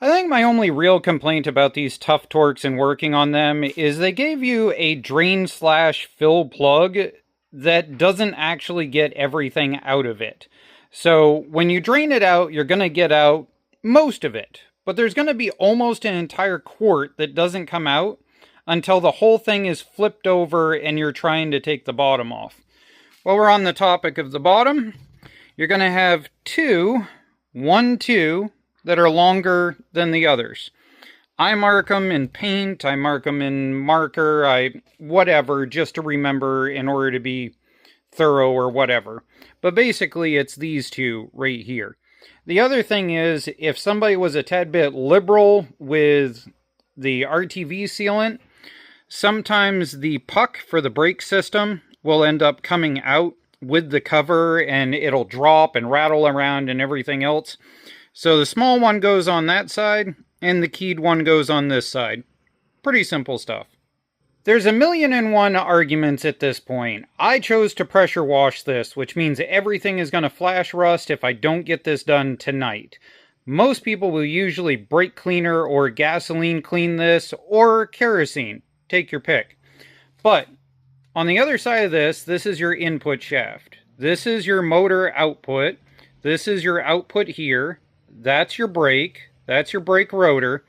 I think my only real complaint about these Tuff Torques and working on them is they gave you a drain/fill plug that doesn't actually get everything out of it. So when you drain it out, you're going to get out most of it. But there's going to be almost an entire quart that doesn't come out until the whole thing is flipped over and you're trying to take the bottom off. While we're on the topic of the bottom, you're going to have two that are longer than the others. I mark them in paint, I mark them in marker, whatever, just to remember in order to be thorough or whatever. But basically it's these two right here. The other thing is, if somebody was a tad bit liberal with the RTV sealant, sometimes the puck for the brake system will end up coming out with the cover and it'll drop and rattle around and everything else. So the small one goes on that side and the keyed one goes on this side. Pretty simple stuff. There's 1,000,001 arguments at this point. I chose to pressure wash this, which means everything is going to flash rust if I don't get this done tonight. Most people will usually brake cleaner or gasoline clean this, or kerosene. Take your pick. But on the other side of this is your input shaft. This is your motor output. This is your output here. That's your brake. That's your brake rotor.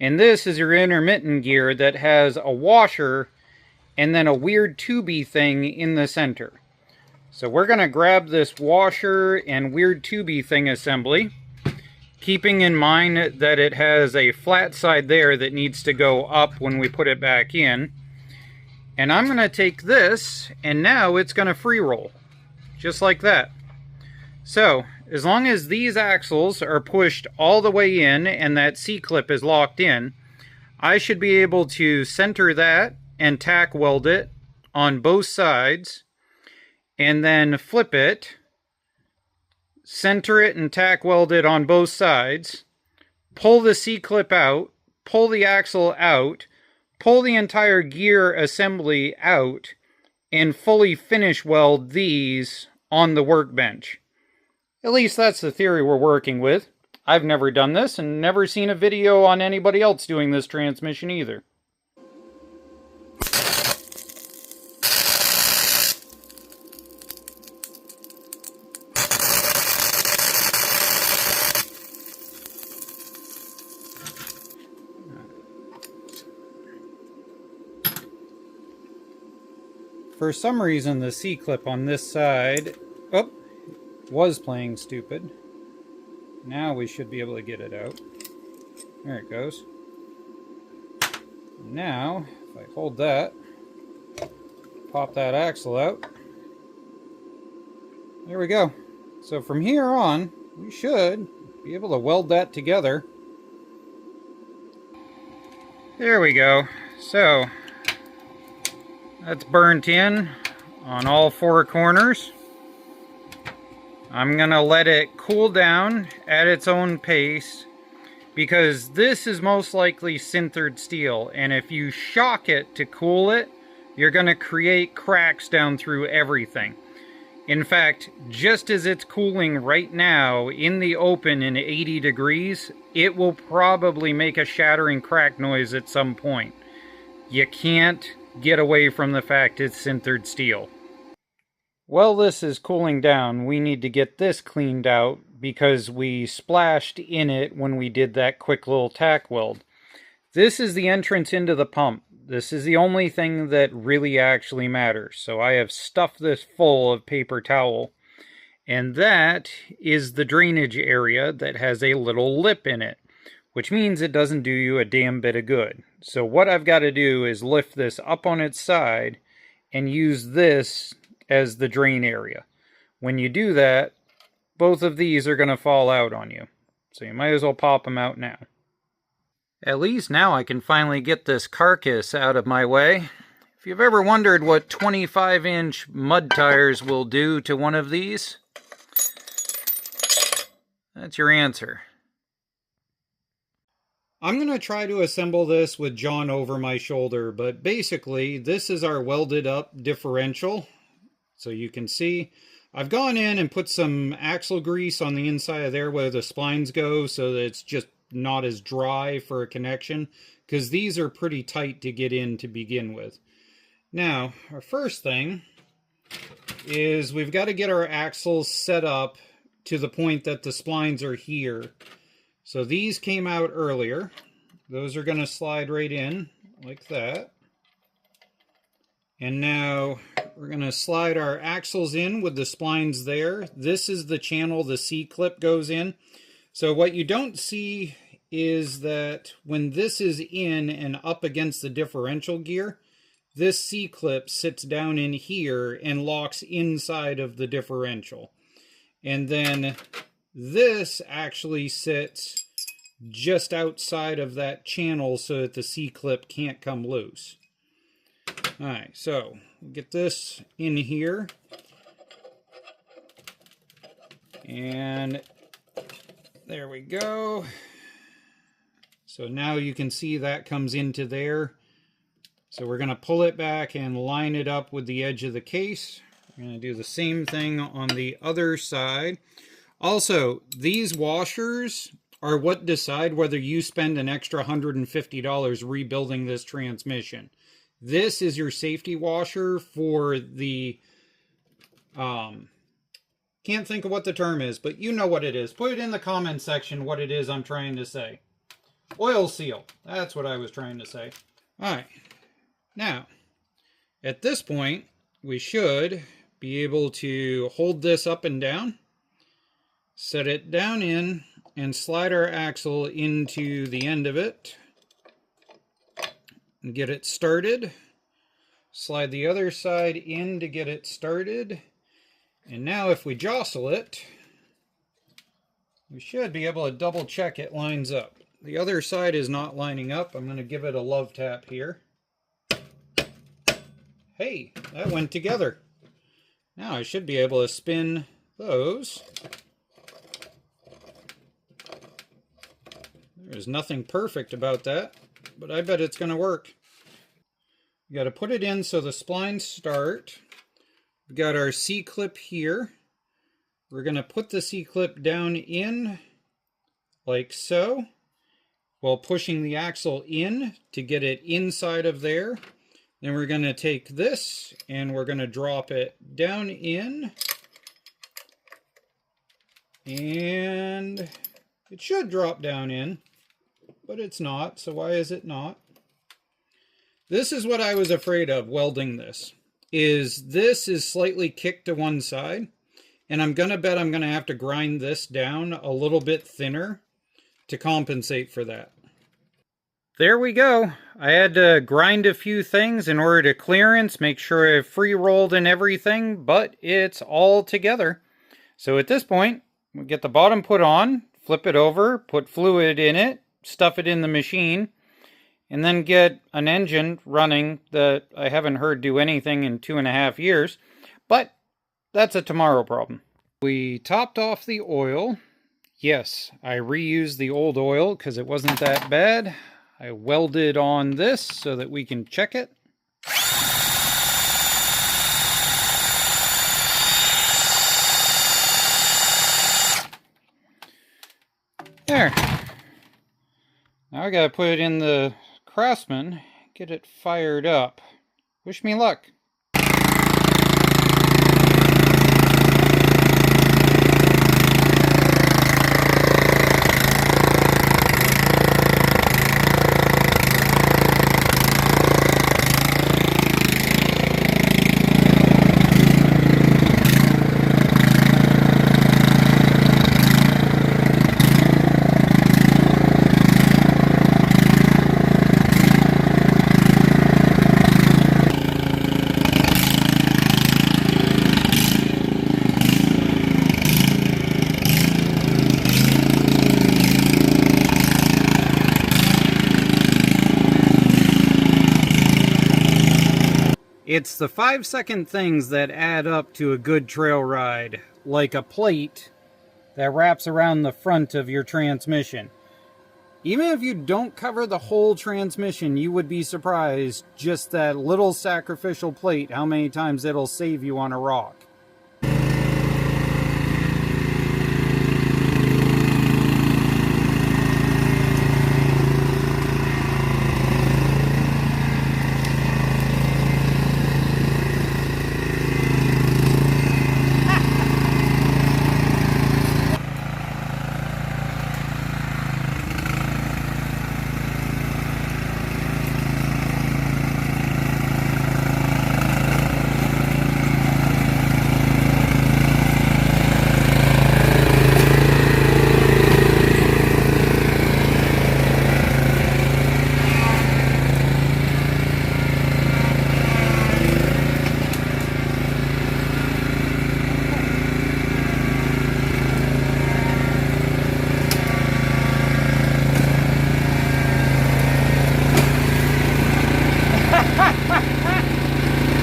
And this is your intermittent gear that has a washer and then a weird tubey thing in the center. So we're going to grab this washer and weird tubey thing assembly, keeping in mind that it has a flat side there that needs to go up when we put it back in. And I'm going to take this, and now it's going to free roll, just like that. So, as long as these axles are pushed all the way in and that C-clip is locked in, I should be able to center that and tack weld it on both sides, and then flip it, center it and tack weld it on both sides, pull the C-clip out, pull the axle out, pull the entire gear assembly out, and fully finish weld these on the workbench. At least that's the theory we're working with. I've never done this and never seen a video on anybody else doing this transmission either. For some reason the C-clip on this side was playing stupid. Now we should be able to get it out. There it goes. Now, if I hold that, pop that axle out, there we go. So from here on, we should be able to weld that together. There we go. So, that's burnt in on all four corners. I'm going to let it cool down at its own pace, because this is most likely sintered steel, and if you shock it to cool it, you're going to create cracks down through everything. In fact, just as it's cooling right now in the open in 80 degrees, it will probably make a shattering crack noise at some point. You can't get away from the fact it's sintered steel. While this is cooling down, we need to get this cleaned out because we splashed in it when we did that quick little tack weld. This is the entrance into the pump. This is the only thing that really actually matters. So I have stuffed this full of paper towel. And that is the drainage area that has a little lip in it, which means it doesn't do you a damn bit of good. So what I've got to do is lift this up on its side and use this as the drain area. When you do that, both of these are going to fall out on you. So you might as well pop them out now. At least now I can finally get this carcass out of my way. If you've ever wondered what 25-inch mud tires will do to one of these, that's your answer. I'm going to try to assemble this with John over my shoulder, but basically this is our welded up differential. So you can see I've gone in and put some axle grease on the inside of there where the splines go so that it's just not as dry for a connection, because these are pretty tight to get in to begin with. Now, our first thing is we've got to get our axles set up to the point that the splines are here. So these came out earlier. Those are going to slide right in like that. And now we're going to slide our axles in with the splines there. This is the channel the C-clip goes in. So what you don't see is that when this is in and up against the differential gear, this C-clip sits down in here and locks inside of the differential. And then this actually sits just outside of that channel so that the C-clip can't come loose. Alright, so get this in here. And there we go. So now you can see that comes into there. So we're going to pull it back and line it up with the edge of the case. We're going to do the same thing on the other side. Also, these washers are what decide whether you spend an extra $150 rebuilding this transmission. This is your safety washer for the, can't think of what the term is, but you know what it is. Put it in the comment section what it is I'm trying to say. Oil seal. That's what I was trying to say. All right. Now, at this point, we should be able to hold this up and down, set it down in, and slide our axle into the end of it. And get it started. Slide the other side in to get it started. And now if we jostle it, we should be able to double check it lines up. The other side is not lining up. I'm going to give it a love tap here. Hey, that went together. Now I should be able to spin those. There's nothing perfect about that, but I bet it's going to work. You got to put it in so the splines start. We've got our C-clip here. We're going to put the C-clip down in like so, while pushing the axle in to get it inside of there. Then we're going to take this and we're going to drop it down in. And it should drop down in, but it's not. So why is it not? This is what I was afraid of welding this. This is slightly kicked to one side. And I'm going to bet I'm going to have to grind this down a little bit thinner to compensate for that. There we go. I had to grind a few things in order to clearance, make sure I free rolled and everything, but it's all together. So at this point, we'll get the bottom put on, flip it over, put fluid in it, stuff it in the machine, and then get an engine running that I haven't heard do anything in 2.5 years, but that's a tomorrow problem. We topped off the oil. Yes, I reused the old oil because it wasn't that bad. I welded on this so that we can check it. There. Now I gotta put it in the Craftsman, get it fired up. Wish me luck. It's the 5-second things that add up to a good trail ride, like a plate that wraps around the front of your transmission. Even if you don't cover the whole transmission, you would be surprised just that little sacrificial plate, how many times it'll save you on a rock.